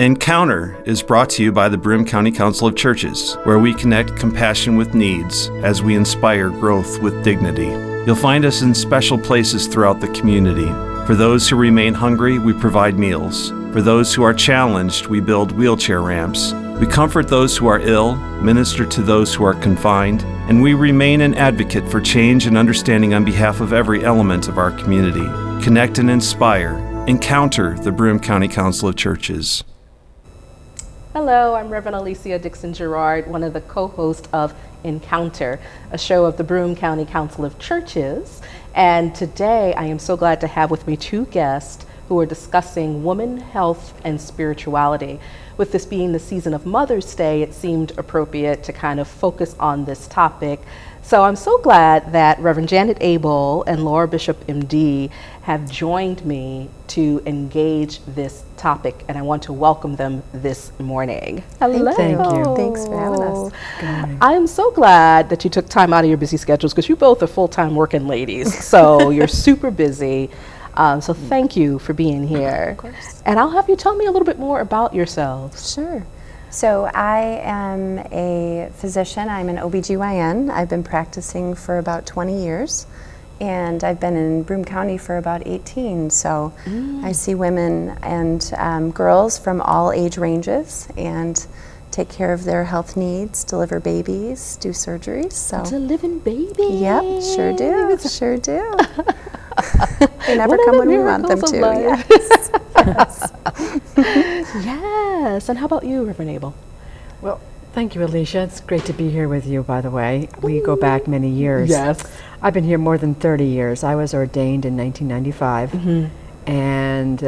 Encounter is brought to you by the Broome County Council of Churches, where we connect compassion with needs as we inspire growth with dignity. You'll find us in special places throughout the community. For those who remain hungry, we provide meals. For those who are challenged, we build wheelchair ramps. We comfort those who are ill, minister to those who are confined, and we remain an advocate for change and understanding on behalf of every element of our community. Connect and inspire. Encounter the Broome County Council of Churches. Hello, I'm Reverend Alicia Dixon-Garrard, one of the co-hosts of Encounter, a show of the Broome County Council of Churches. And today I am so glad to have with me two guests who are discussing women, health, and spirituality. With this being the season of Mother's Day, it seemed appropriate to kind of focus on this topic. So I'm so glad that Reverend Janet Abel and Laura Bishop, MD, have joined me to engage this topic, and I want to welcome them this morning. Hello. Thank you. Thanks for having us. Good morning. I am so glad that you took time out of your busy schedules, because you both are full-time working ladies, so you're super busy. So thank you for being here. Of course. And I'll have you tell me a little bit more about yourselves. Sure. So I am a physician. I'm an OBGYN. I've been practicing for about 20 years, and I've been in Broome County for about 18. So I see women and girls from all age ranges and take care of their health needs, deliver babies, do surgeries. So Delivering babies. Yep, sure do, sure do. They never What are come the when we want them miracles to. of life? Yes. Yes. And how about you, Reverend Abel? Well, thank you, Alicia. It's great to be here with you, by the way. We go back many years. Yes. I've been here more than 30 years. I was ordained in 1995, and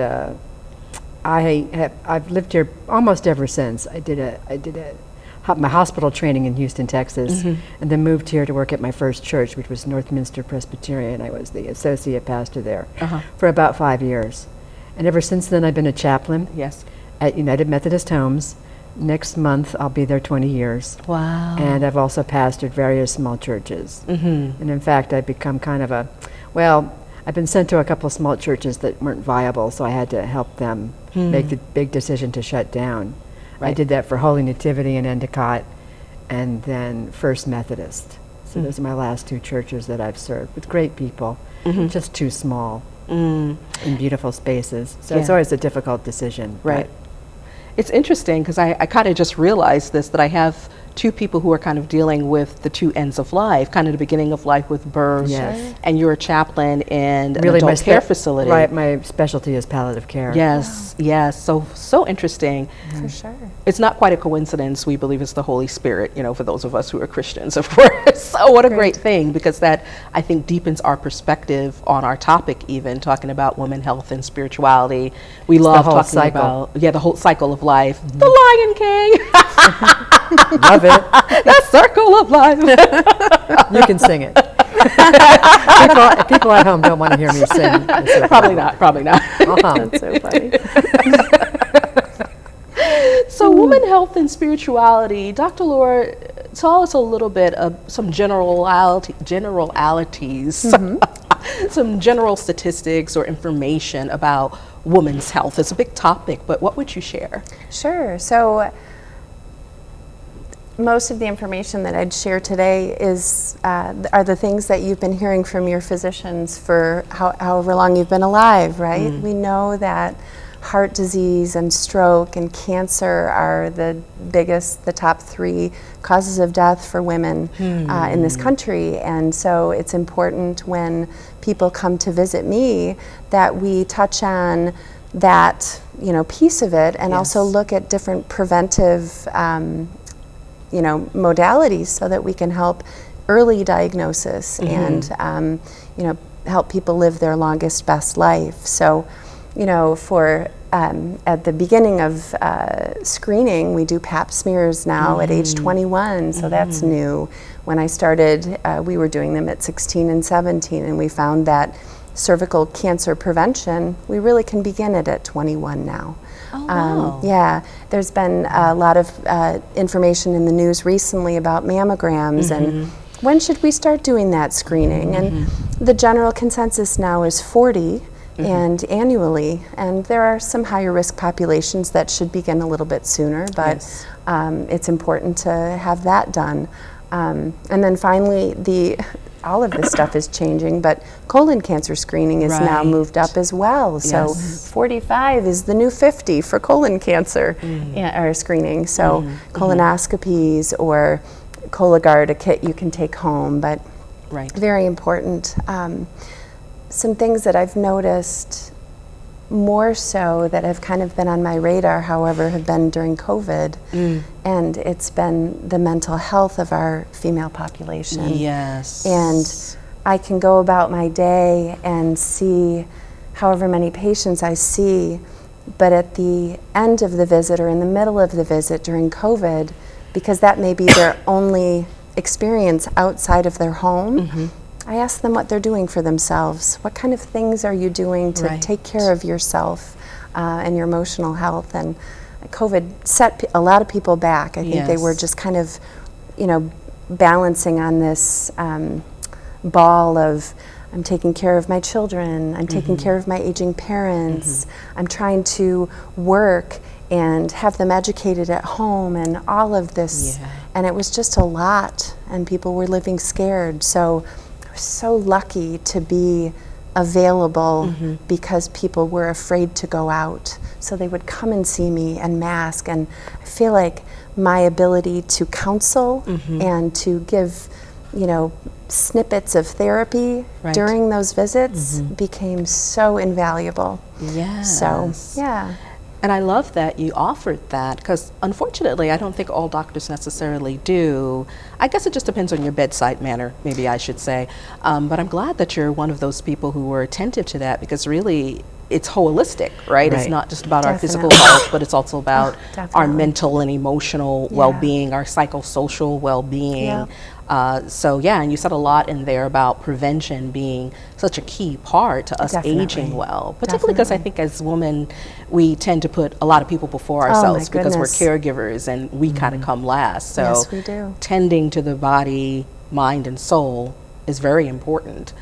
I've lived here almost ever since. I did my hospital training in Houston, Texas, and then moved here to work at my first church, which was Northminster Presbyterian. I was the associate pastor there for about 5 years. And ever since then, I've been a chaplain at United Methodist Homes. Next month, I'll be there 20 years. Wow. And I've also pastored various small churches. And in fact, I've become kind of I've been sent to a couple of small churches that weren't viable, so I had to help them make the big decision to shut down. I did that for Holy Nativity and Endicott, and then First Methodist. So those are my last two churches that I've served, with great people, just too small in beautiful spaces. So it's always a difficult decision. Right. It's interesting, because I kind of just realized this, that I have two people who are kind of dealing with the two ends of life, kind of the beginning of life with birth, and you're a chaplain in an adult care facility. Right, my specialty is palliative care. Yes, yes, so interesting. For sure. It's not quite a coincidence. We believe it's the Holy Spirit, for those of us who are Christians, of course. So what a great thing, because that, I think, deepens our perspective on our topic, even talking about women, health, and spirituality. We love talking about the whole cycle of life. The Lion King. Love it. That circle of life. You can sing it. People at home don't want to hear me sing. Probably not. That's so funny. So women, health, and spirituality. Dr. Laura, tell us a little bit of some generalities, some general statistics or information about women's health. It's a big topic, but what would you share? Sure. So most of the information that I'd share today are the things that you've been hearing from your physicians for however long you've been alive, right? We know that heart disease and stroke and cancer are the top 3 causes of death for women in this country. And so it's important when people come to visit me that we touch on that, piece of it, and also look at different preventive modalities so that we can help early diagnosis and help people live their longest, best life. So, for at the beginning of screening, we do pap smears now at age 21, so that's new. When I started, we were doing them at 16 and 17, and we found that cervical cancer prevention, we really can begin it at 21 now. Wow. There's been a lot of information in the news recently about mammograms and when should we start doing that screening? And the general consensus now is 40 and annually. And there are some higher risk populations that should begin a little bit sooner, but it's important to have that done. And then finally, all of this stuff is changing, but colon cancer screening is now moved up as well. So 45 is the new 50 for colon cancer or screening. So colonoscopies or Cologuard, a kit you can take home, but very important. Some things that I've noticed more so that have kind of been on my radar, however, have been during COVID, and it's been the mental health of our female population. Yes. And I can go about my day and see however many patients I see, but at the end of the visit or in the middle of the visit during COVID, because that may be their only experience outside of their home, I ask them what they're doing for themselves. What kind of things are you doing to take care of yourself and your emotional health? And COVID set a lot of people back. I think they were just kind of, balancing on this ball of, I'm taking care of my children, I'm taking care of my aging parents, I'm trying to work and have them educated at home and all of this. And it was just a lot, and people were living scared. So so lucky to be available because people were afraid to go out. So they would come and see me and mask, and I feel like my ability to counsel and to give, snippets of therapy during those visits became so invaluable. So, And I love that you offered that, because unfortunately I don't think all doctors necessarily do. I guess it just depends on your bedside manner, maybe I should say. But I'm glad that you're one of those people who were attentive to that, because really it's holistic, right? It's not just about our physical health, but it's also about our mental and emotional well-being, our psychosocial well-being. And you said a lot in there about prevention being such a key part to us aging well, particularly because I think as women, we tend to put a lot of people before ourselves because we're caregivers and we kind of come last. So we do. Tending to the body, mind, and soul is very important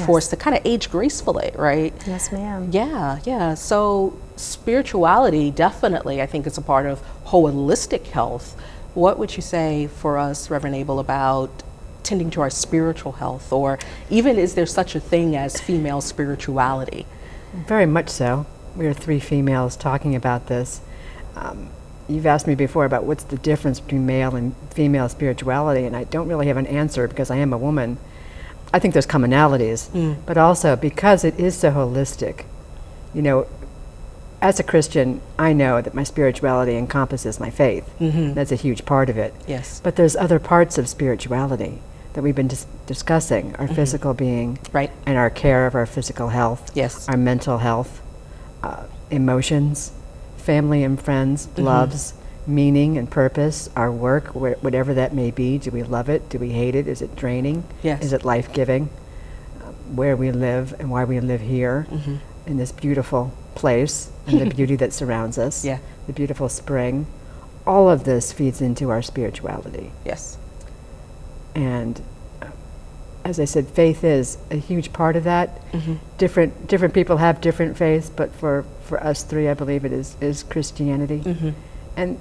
for us to kind of age gracefully, right? Yes, ma'am. Yeah. So spirituality definitely, I think, is a part of holistic health. What would you say for us, Reverend Abel, about tending to our spiritual health, or even is there such a thing as female spirituality? Very much so. We are three females talking about this. You've asked me before about what's the difference between male and female spirituality, and I don't really have an answer because I am a woman. I think there's commonalities, but also because it is so holistic. As a Christian, I know that my spirituality encompasses my faith. That's a huge part of it. Yes. But there's other parts of spirituality that we've been discussing, our physical being, and our care of our physical health, our mental health, emotions, family and friends, loves, meaning and purpose, our work, whatever that may be. Do we love it? Do we hate it? Is it draining? Is it life-giving? Where we live and why we live here in this beautiful place and the beauty that surrounds us, the beautiful spring. All of this feeds into our spirituality. Yes. And as I said, faith is a huge part of that. Different people have different faiths, but for us three, I believe it is Christianity. And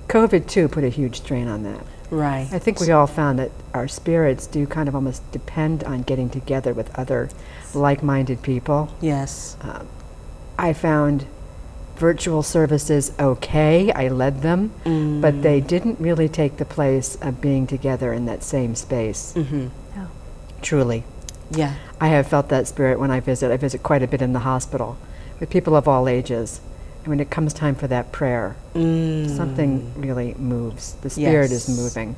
COVID too put a huge strain on that. Right. I think we all found that our spirits do kind of almost depend on getting together with other like-minded people. Yes. I found virtual services okay. I led them, but they didn't really take the place of being together in that same space. Truly. Yeah. I have felt that spirit when I visit. I visit quite a bit in the hospital with people of all ages. And when it comes time for that prayer, something really moves. The spirit is moving,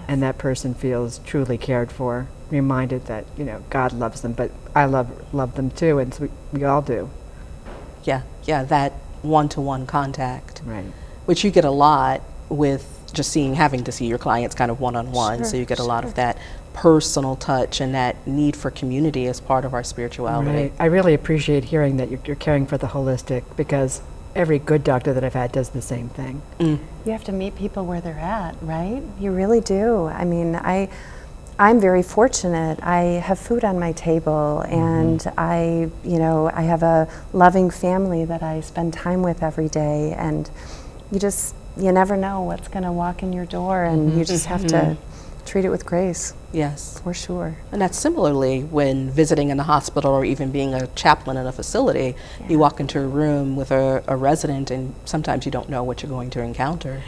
and that person feels truly cared for, reminded that, God loves them, but I love them too, and so we all do. Yeah, that one-to-one contact, right? Which you get a lot with just having to see your clients kind of one-on-one. So you get a lot of that personal touch and that need for community as part of our spirituality. Right. I really appreciate hearing that you're caring for the holistic, because every good doctor that I've had does the same thing. You have to meet people where they're at, right? You really do. I mean, I'm very fortunate. I have food on my table, and I have a loving family that I spend time with every day, and you never know what's going to walk in your door, and you just have to treat it with grace. Yes. For sure. And that's similarly when visiting in the hospital or even being a chaplain in a facility. You walk into a room with a resident, and sometimes you don't know what you're going to encounter.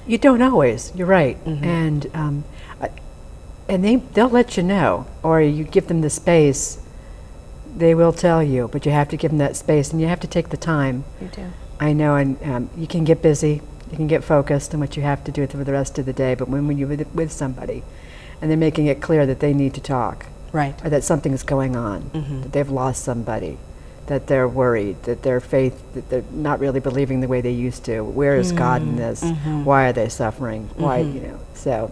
You don't always. You're right. And they'll let you know, or you give them the space. They will tell you, but you have to give them that space, and you have to take the time. You do. I know, and you can get busy, you can get focused on what you have to do for the rest of the day, but when you're with somebody, and they're making it clear that they need to talk, Right. or that something is going on, that they've lost somebody, that they're worried, that their faith, that they're not really believing the way they used to. Where is God in this? Why are they suffering? Why, so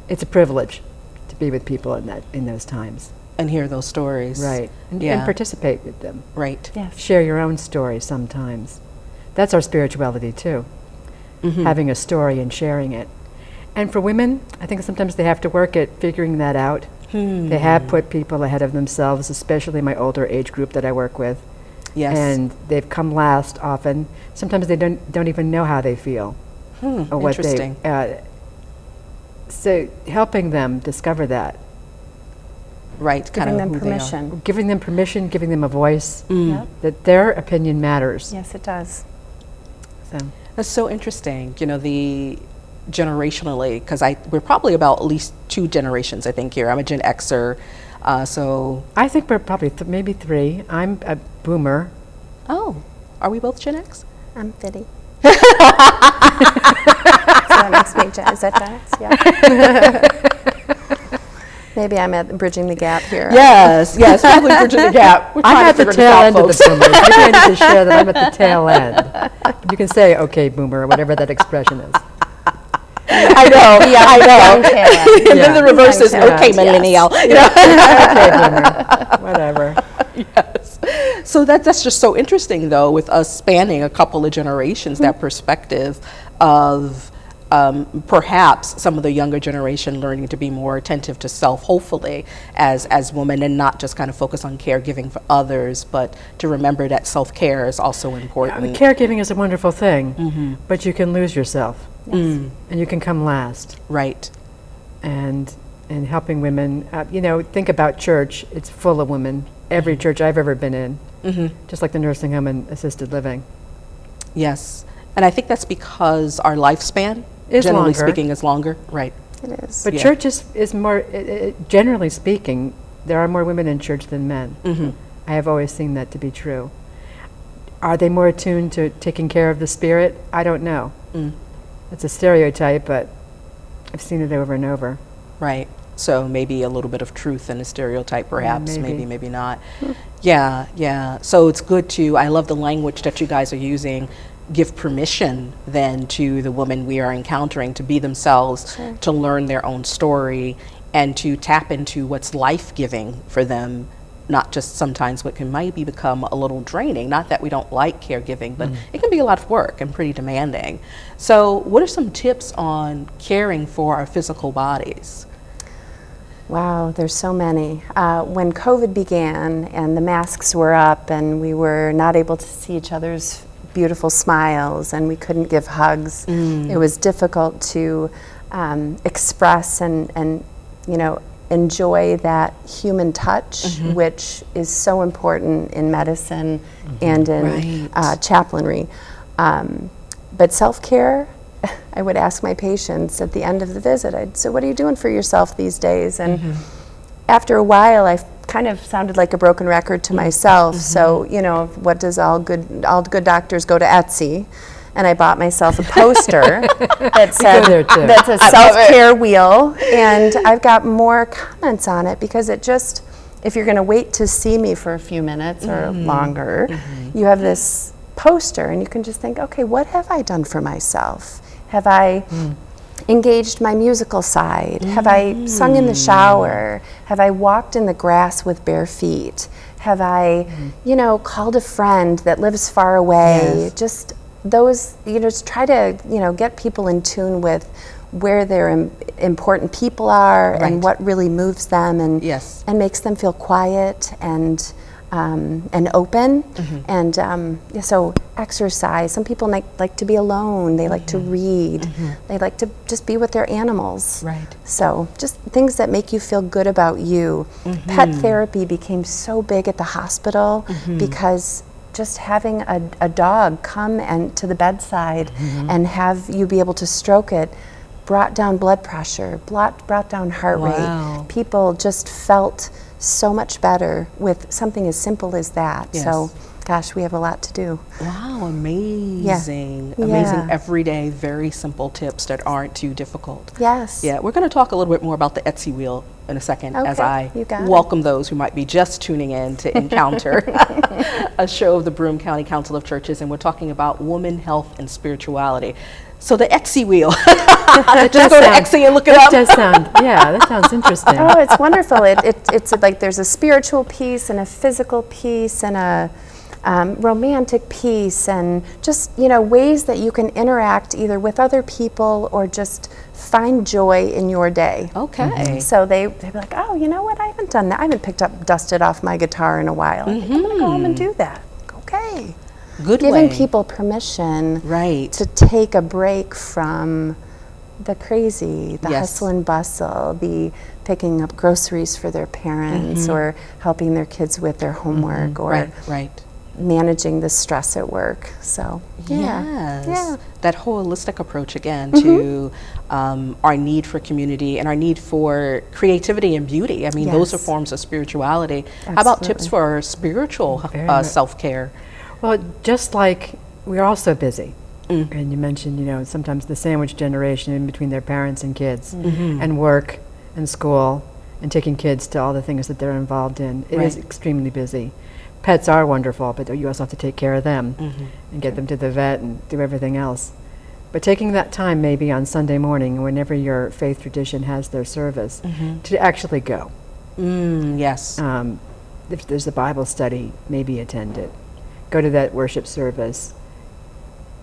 it's a privilege to be with people in those times. And hear those stories. Right. And participate with them. Right. Yes. Share your own story sometimes. That's our spirituality too. Having a story and sharing it. And for women, I think sometimes they have to work at figuring that out. They have put people ahead of themselves, especially my older age group that I work with. Yes. And they've come last often. Sometimes they don't even know how they feel. Or what Interesting. So helping them discover that. Right. Giving them who they are. permission. Giving them permission, giving them a voice, Yep. that their opinion matters. Yes, it does. So. That's so interesting. The generationally, because we're probably about at least 2 generations, I think, here. I'm a Gen Xer, so. I think we're probably maybe 3. I'm a boomer. Oh, are we both Gen X? I'm 50. So that makes me, is that Gen X? Yeah. Maybe I'm bridging the gap here. Yes, probably bridging the gap. I'm at the tail end of the boomers. Maybe I need to share that I'm at the tail end. You can say, okay, boomer, or whatever that expression is. I know. And then the reverse is, okay, millennial. Okay, boomer, whatever. Yes. So that's just so interesting, though, with us spanning a couple of generations, that perspective of perhaps some of the younger generation learning to be more attentive to self, hopefully, as women, and not just kind of focus on caregiving for others, but to remember that self-care is also important. Caregiving is a wonderful thing, but you can lose yourself, and you can come last. Right. And helping women, think about church. It's full of women. Every church I've ever been in, just like the nursing home and assisted living. Yes. And I think that's because our lifespan, Is generally longer. speaking, is longer. Right. It is. But church is more, generally speaking, there are more women in church than men. I have always seen that to be true. Are they more attuned to taking care of the spirit? I don't know. It's a stereotype, but I've seen it over and over. Right. So maybe a little bit of truth in a stereotype, perhaps. Maybe. Maybe not. Yeah. So it's good I love the language that you guys are using. Give permission then to the women we are encountering to be themselves, to learn their own story, and to tap into what's life-giving for them, not just sometimes what can maybe become a little draining. Not that we don't like caregiving, but it can be a lot of work and pretty demanding. So what are some tips on caring for our physical bodies? Wow, there's so many. When COVID began and the masks were up and we were not able to see each other's beautiful smiles and we couldn't give hugs, it was difficult to express and enjoy that human touch, which is so important in medicine and in chaplainry. But self-care, I would ask my patients at the end of the visit, I'd say, what are you doing for yourself these days? And after a while, I kind of sounded like a broken record to myself. So, what does all good doctors go to Etsy? And I bought myself a poster that said, that's a self-care wheel. And I've got more comments on it because it just, if you're going to wait to see me for a few minutes or longer, you have this poster and you can just think, okay, what have I done for myself? Have I engaged my musical side? Have I sung in the shower? Have I walked in the grass with bare feet? Have I, called a friend that lives far away? Just those, just try to, get people in tune with where their important people are Right. and what really moves them and Yes. and makes them feel quiet and open. And so exercise. Some people like to be alone. They like to read. They like to just be with their animals. Right. So just things that make you feel good about you. Pet therapy became so big at the hospital because just having a dog come and to the bedside and have you be able to stroke it brought down blood pressure, brought down heart Wow. rate. People just felt so much better with something as simple as that. Yes. So, gosh, we have a lot to do. Wow, amazing. Yeah. Amazing, everyday, very simple tips that aren't too difficult. Yes. Yeah, we're going to talk a little bit more about the Etsy wheel in a second as Okay, I you got it. welcome those who might be just tuning in to Encounter, a show of the Broome County Council of Churches, and we're talking about woman, health, and spirituality. So the Etsy wheel, just go to Etsy and look it up. That does sound, yeah, that sounds interesting. Oh, it's wonderful. It's like there's a spiritual piece and a physical piece and a romantic piece and just, ways that you can interact either with other people or just find joy in your day. Okay. So they'd be like, oh, you know what? I haven't done that. I haven't dusted off my guitar in a while. I think I'm going to go home and do that. Okay. Good Giving way. people permission Right. to take a break from the crazy, the Yes. hustle and bustle, the picking up groceries for their parents or helping their kids with their homework or Right. managing the stress at work. So, yeah. Yes. Yeah. That holistic approach again to our need for community and our need for creativity and beauty. I mean, those are Yes. forms of spirituality. How about tips Absolutely. for spiritual Very much. self-care? Well, just like we're all so busy. And you mentioned, sometimes the sandwich generation in between their parents and kids and work and school and taking kids to all the things that they're involved in. It is Right. extremely busy. Pets are wonderful, but you also have to take care of them and get them to the vet and do everything else. But taking that time maybe on Sunday morning, whenever your faith tradition has their service, to actually go. Yes. If there's a Bible study, maybe attend it. Go to that worship service.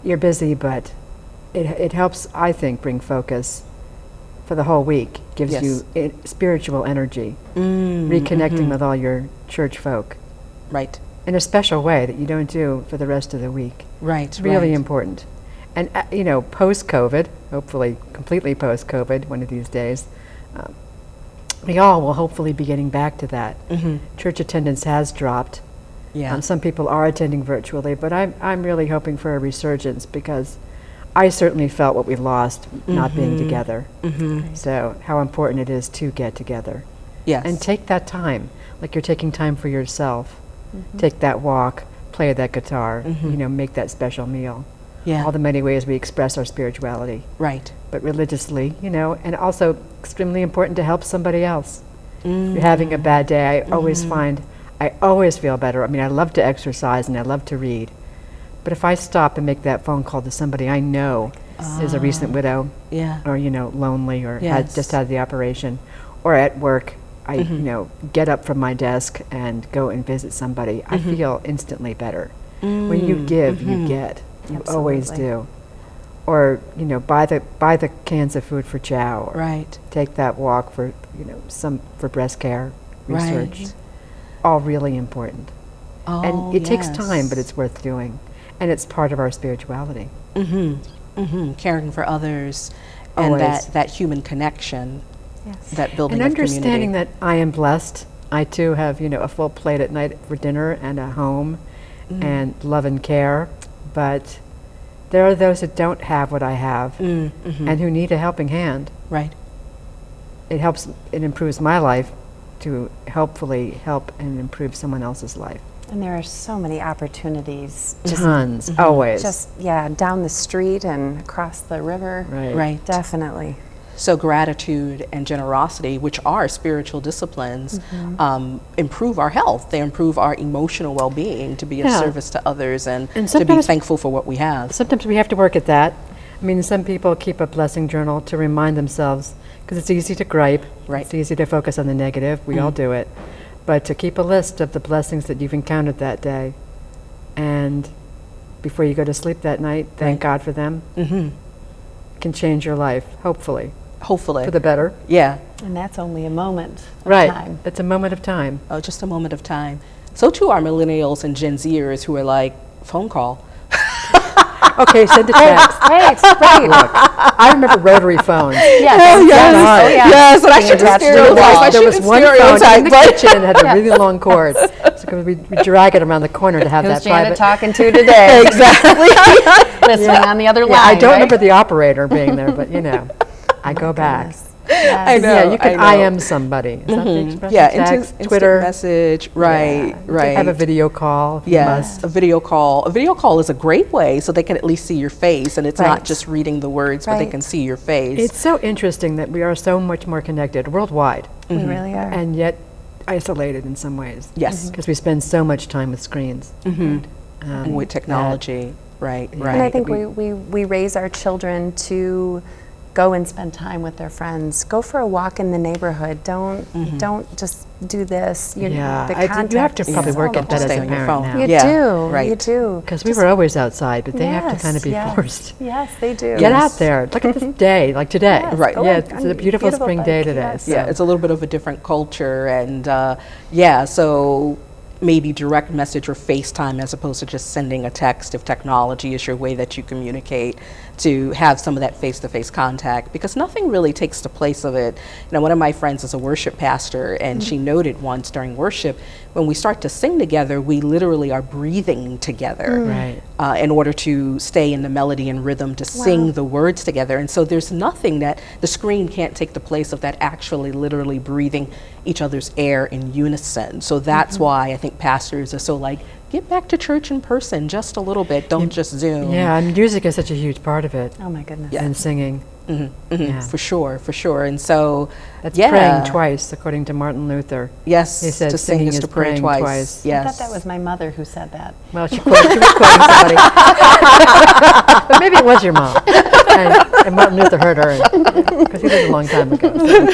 You're busy, but it helps, I think, bring focus for the whole week. Gives Yes. you spiritual energy, reconnecting with all your church folk Right. in a special way that you don't do for the rest of the week. Right. It's really right. important. And, post-COVID, hopefully completely post-COVID one of these days, we all will hopefully be getting back to that. Church attendance has dropped. Yeah. Some people are attending virtually, but I'm really hoping for a resurgence because I certainly felt what we lost not being together. So how important it is to get together. Yes. And take that time, like you're taking time for yourself. Take that walk, play that guitar, make that special meal. Yeah. All the many ways we express our spirituality, Right. but religiously, and also extremely important to help somebody else. If you're having a bad day, I always feel better. I mean, I love to exercise and I love to read. But if I stop and make that phone call to somebody I know is a recent widow Yeah. or, lonely or Yes. just had the operation, or at work, I, get up from my desk and go and visit somebody, I feel instantly better. When you give, you get. You always Absolutely. do. Or, buy the cans of food for Chow. Or Right. take that walk for, for breast care research. Right. All really important. Oh, And it takes time, yes. but it's worth doing. And it's part of our spirituality. Caring for others and Always. that human connection, Yes. that building And of community. understanding that I am blessed. I too have, a full plate at night for dinner and a home and love and care. But there are those that don't have what I have and who need a helping hand. Right. It improves my life to hopefully help and improve someone else's life. And there are so many opportunities. Tons, always. Down the street and across the river. Right. Definitely. So gratitude and generosity, which are spiritual disciplines, improve our health. They improve our emotional well-being to be of Yeah. service to others and to be sometimes- thankful for what we have. Sometimes we have to work at that. I mean, some people keep a blessing journal to remind themselves, because it's easy to gripe. Right. It's easy to focus on the negative. We all do it. But to keep a list of the blessings that you've encountered that day, and before you go to sleep that night, thank Right. God for them. can change your life, hopefully, Hopefully. for the better. Yeah. And that's only a moment of Right. time. It's a moment of time. Oh, just a moment of time. So too are millennials and Gen Zers who are like, phone call. Okay, send a text. Hey, it's right. Look, I remember rotary phones. Yes. Oh, yes. Oh, yeah. Yes, and I Being shouldn't attached to the stereotype. wall. I There was shouldn't one phone in stereotype, the but kitchen and had a really long cord. So we drag it around the corner to have Who's that Janet private. talking to today? exactly. Listening on the other line. Yeah, I don't right? remember the operator being there, but I go back. Yes. I know. Yeah, you can I know. IM somebody. Is that the expression? Yeah, Text, instant Twitter. message, right, Yeah. right. Have a video call. If you Yes, must. a video call. A video call is a great way so they can at least see your face, and it's Right. not just reading the words, but they Right. can see your face. It's so interesting that we are so much more connected worldwide, We really are. and yet isolated in some ways. Yes. Because we spend so much time with screens. And with technology, right, right. And I think we raise our children to go and spend time with their friends. Go for a walk in the neighborhood. Don't just do this. You Yeah, the you have contact to is probably so work at that as Stay a on your parent phone. now. You Yeah, do. right. You do. Because we were always outside, but they have to kind of be Yes, forced. Yes, they do. Get out there. Look at this day, like today. Yes, Right. go Yeah, on- it's on a beautiful spring day bike, today. yes. so- Yeah, it's a little bit of a different culture, and so maybe direct message or FaceTime as opposed to just sending a text, if technology is your way that you communicate, to have some of that face-to-face contact, because nothing really takes the place of it. You know, one of my friends is a worship pastor, and she noted once during worship, when we start to sing together, we literally are breathing together. Right. In order to stay in the melody and rhythm to sing the words together. And so there's nothing that the screen can't take the place of that actually literally breathing each other's air in unison. So that's why I think pastors are so like, get back to church in person just a little bit, don't just Zoom. Yeah, and music is such a huge part of it. Oh my goodness. Yeah. And singing. Yeah. For sure, for sure. And so, That's yeah. praying twice, according to Martin Luther. Yes, He said to sing singing is is to pray praying twice. twice. I Yes. thought that was my mother who said that. Well, she was quoting somebody. But maybe it was your mom. And Martin Luther heard her, because he lived a long time ago. So.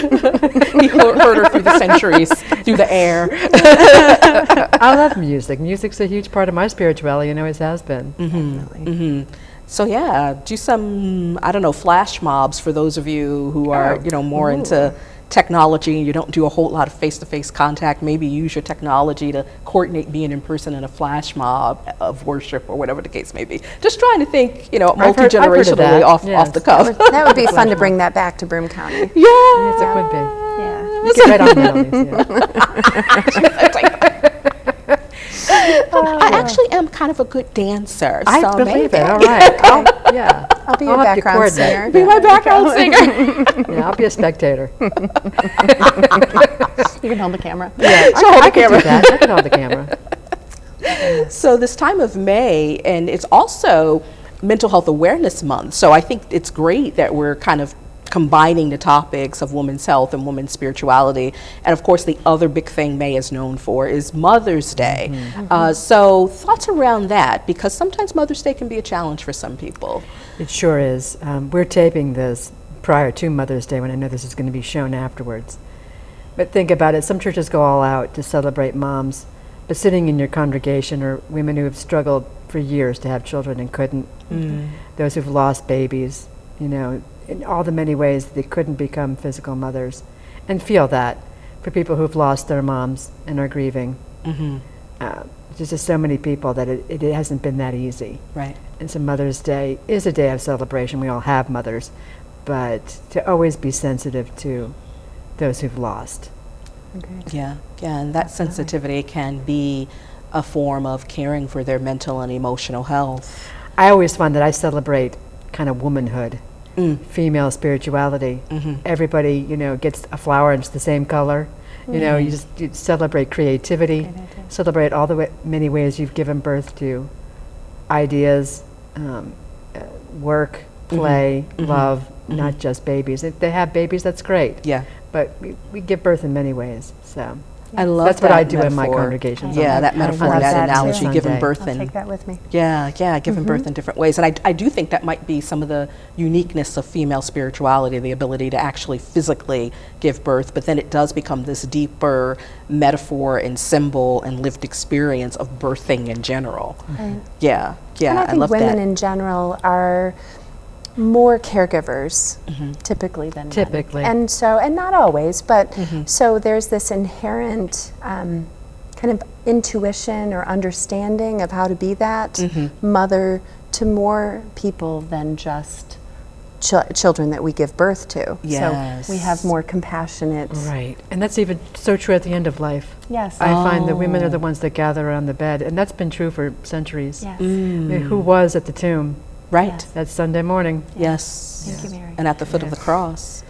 He heard her through the centuries, through the air. I love music. Music's a huge part of my spirituality and always has been. So yeah, do some, I don't know, flash mobs for those of you who are, more into technology and you don't do a whole lot of face-to-face contact. Maybe use your technology to coordinate being in person in a flash mob of worship or whatever the case may be. Just trying to think, heard of multi-generationally that. off Yes. the cuff. That would be fun to bring that back to Broome County. Yeah. Yes, it would be. Yeah. You can write on that, Alicia. I actually am kind of a good dancer. I so believe maybe. it. All right. Yeah. I'll be your have to background coordinate. singer. Be my background singer. Yeah, I'll be a spectator. You can hold the camera. Yeah, I can do that. I can hold the camera. So this time of May, and it's also Mental Health Awareness Month. So I think it's great that we're kind of combining the topics of women's health and women's spirituality. And of course, the other big thing May is known for is Mother's Day. So thoughts around that, because sometimes Mother's Day can be a challenge for some people. It sure is. We're taping this prior to Mother's Day when I know this is going to be shown afterwards. But think about it. Some churches go all out to celebrate moms, but sitting in your congregation are women who have struggled for years to have children and couldn't. Those who've lost babies, in all the many ways they couldn't become physical mothers, and feel that for people who've lost their moms and are grieving. There's just so many people that it hasn't been that easy. Right. And so Mother's Day is a day of celebration. We all have mothers, but to always be sensitive to those who've lost. Yeah, and that sensitivity can be a form of caring for their mental and emotional health. I always find that I celebrate kind of womanhood, female spirituality. Everybody, gets a flower and it's the same color. You celebrate creativity, celebrate all the many ways you've given birth to ideas, work, play, love, not just babies. If they have babies, that's great. Yeah. But we give birth in many ways, so. I love That's that what I do in my metaphor. congregations. Yeah, that I metaphor, love that that analogy, too. giving Sunday. birth I'll in. take that with me. Yeah, giving birth in different ways. And I do think that might be some of the uniqueness of female spirituality, the ability to actually physically give birth, but then it does become this deeper metaphor and symbol and lived experience of birthing in general. Yeah, And I think love women that. in general are more caregivers. Typically than men. Typically. And so, and not always, but so there's this inherent kind of intuition or understanding of how to be that mother to more people than just children that we give birth to. Yes. So we have more compassionate. Right. And that's even so true at the end of life. Yes. I find the women are the ones that gather around the bed, and that's been true for centuries. Yes. I mean, who was at the tomb Right. Yes. that Sunday morning? Yes. Thank you, Mary. And at the foot of the cross,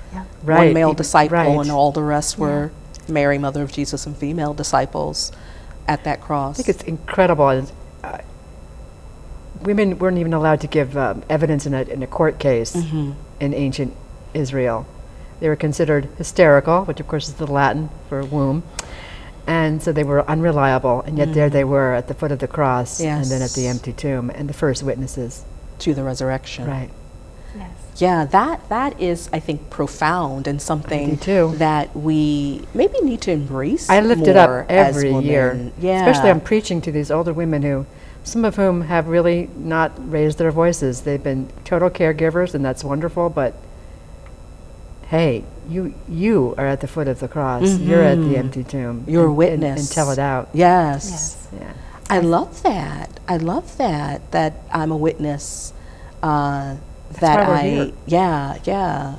Right. one male even- disciple, right. and all the rest were Mary, Mother of Jesus, and female disciples at that cross. I think it's incredible. Women weren't even allowed to give evidence in a court case in ancient Israel. They were considered hysterical, which of course is the Latin for womb, and so they were unreliable. And yet there they were at the foot of the cross, and then at the Yes. empty tomb, and the first witnesses. to the resurrection. Right. Yes. Yeah, that is, I think, profound and something too. that we maybe need to embrace. I lift it more up as every year. women. Yeah. Especially I'm preaching to these older women who, some of whom have really not raised their voices. They've been total caregivers, and that's wonderful, but hey, you are at the foot of the cross. You're at the empty tomb. You're a and- witness. And tell it out. Yes. Yes. Yeah. I love that. I love that I'm a witness. That why we're I, here. yeah,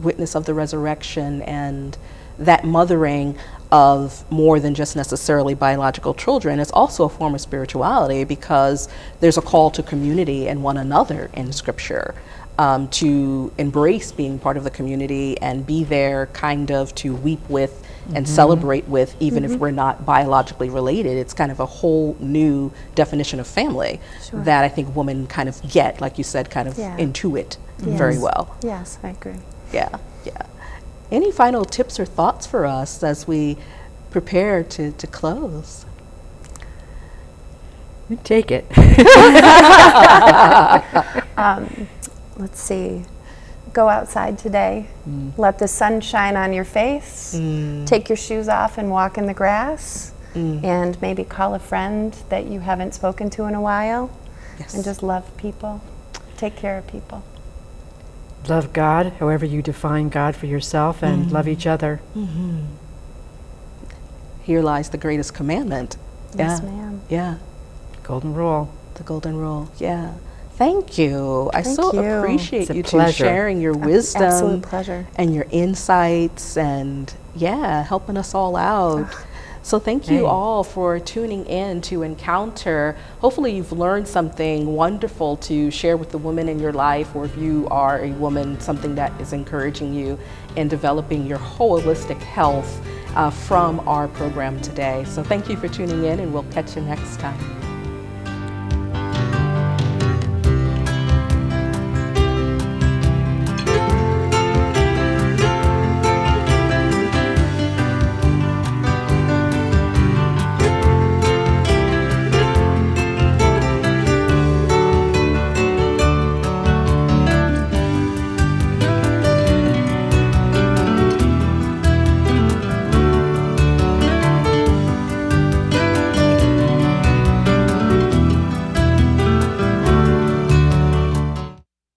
witness of the resurrection and that mothering of more than just necessarily biological children. It's also a form of spirituality because there's a call to community and one another in Scripture. To embrace being part of the community and be there kind of to weep with and celebrate with, even if we're not biologically related. It's kind of a whole new definition of family that I think women kind of get, like you said, kind of Yeah. intuit very well. Yes, I agree. Yeah, yeah. Any final tips or thoughts for us as we prepare to close? You take it. Let's see. Go outside today. Let the sun shine on your face. Take your shoes off and walk in the grass. And maybe call a friend that you haven't spoken to in a while. Yes. And just love people. Take care of people. Love God, however you define God for yourself, and love each other. Here lies the greatest commandment. Yes, Yeah. ma'am. Yeah. Golden rule. The golden rule. Yeah. Thank you. I Thank so you. appreciate It's a you two pleasure. sharing your wisdom Absolute pleasure. and your insights and helping us all out. So thank you Hey. all for tuning in to Encounter. Hopefully you've learned something wonderful to share with the women in your life, or if you are a woman, something that is encouraging you in developing your holistic health from our program today. So thank you for tuning in, and we'll catch you next time.